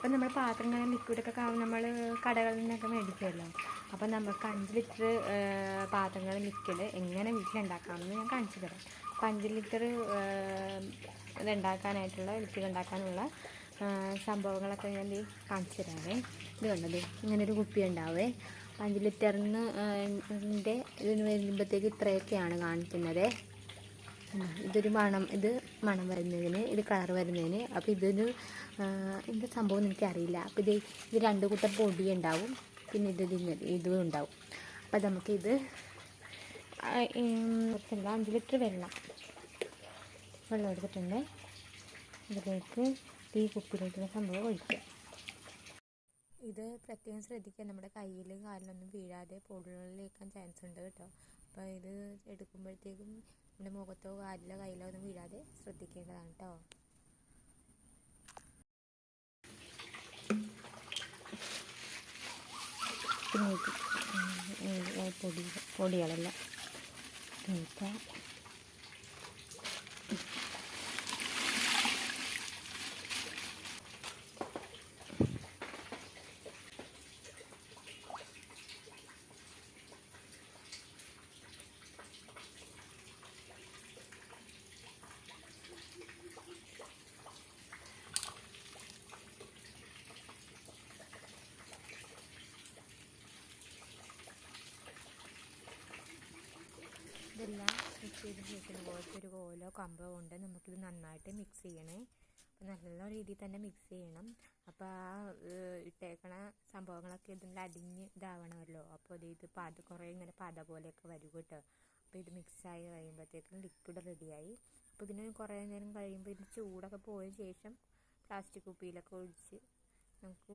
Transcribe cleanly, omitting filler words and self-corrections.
ഇപ്പം നമ്മൾ പാത്രങ്ങളും ലിക്വിഡൊക്കെ നമ്മൾ കടകളിൽ നിന്നൊക്കെ മേടിക്കുമല്ലോ. അപ്പം നമുക്ക് 5 ലിറ്റർ പാത്രങ്ങൾ ലിക്വിഡ് എങ്ങനെ വീട്ടിലുണ്ടാക്കാമെന്ന് ഞാൻ കാണിച്ചു തരാം. അപ്പം 5 ലിറ്റർ ഇതുണ്ടാക്കാനായിട്ടുള്ള ലിക്വിഡ് ഉണ്ടാക്കാനുള്ള സംഭവങ്ങളൊക്കെ ഞാൻ കാണിച്ചു തരാമേ. ഇത് കണ്ടത് ഇങ്ങനൊരു കുപ്പി ഉണ്ടാവേ. 5 ലിറ്ററിന് ഇതിന് വരുമ്പോഴത്തേക്ക് ഇത്രയൊക്കെയാണ് കാണിക്കുന്നത്. ഇതൊരു ഇത് മണം വരുന്നതിന്, ഇത് കളർ വരുന്നതിന്. അപ്പോൾ ഇതിൻ്റെ സംഭവം എനിക്കറിയില്ല. അപ്പോൾ ഇത് 2 കൂട്ടം പൊടി ഉണ്ടാവും, പിന്നെ ഇതും ഉണ്ടാവും. അപ്പോൾ നമുക്കിത് 5 ലിറ്റർ വെള്ളം എടുത്തിട്ടുണ്ട്. ഇതിലേക്ക് ഈ കുപ്പിയിലേക്കുള്ള സംഭവം ഒഴിക്കുക. ഇത് പ്രത്യേകം ശ്രദ്ധിക്കുക, നമ്മുടെ കയ്യിൽ കാലിലൊന്നും വീഴാതെ പൊടികളിലേക്കാൻ ചാൻസ് ഉണ്ട് കേട്ടോ. അപ്പോൾ ഇത് എടുക്കുമ്പോഴത്തേക്കും നമ്മുടെ മുഖത്തോ കാലിലോ കയ്യിലോ ഒന്നും വീഴാതെ ശ്രദ്ധിക്കേണ്ടതാണ് കേട്ടോ. പിന്നെ പൊടികളെല്ലാം നീക്കാം. ഇതെല്ലാം മിക്സ് ചെയ്ത് വെക്കുന്ന പോലത്തെ ഒരു കോലോ കമ്പോ കൊണ്ട് നമുക്കിത് നന്നായിട്ട് മിക്സ് ചെയ്യണേ. അപ്പോൾ നല്ല രീതിയിൽ തന്നെ മിക്സ് ചെയ്യണം. അപ്പോൾ ആ ഇട്ടേക്കണ സംഭവങ്ങളൊക്കെ ഇതിൻ്റെ അടിഞ്ഞ് ഇതാവണമല്ലോ. അപ്പോൾ ഇത് കുറേ ഇങ്ങനെ പത പോലെയൊക്കെ വരും കേട്ടോ. അപ്പോൾ ഇത് മിക്സായി കഴിയുമ്പോഴത്തേക്കും ലിക്വിഡ് റെഡിയായി. അപ്പോൾ ഇതിന് കുറേ നേരം കഴിയുമ്പോൾ ഇത് ചൂടൊക്കെ പോയ ശേഷം പ്ലാസ്റ്റിക് കുപ്പിയിലൊക്കെ ഒഴിച്ച് നമുക്ക്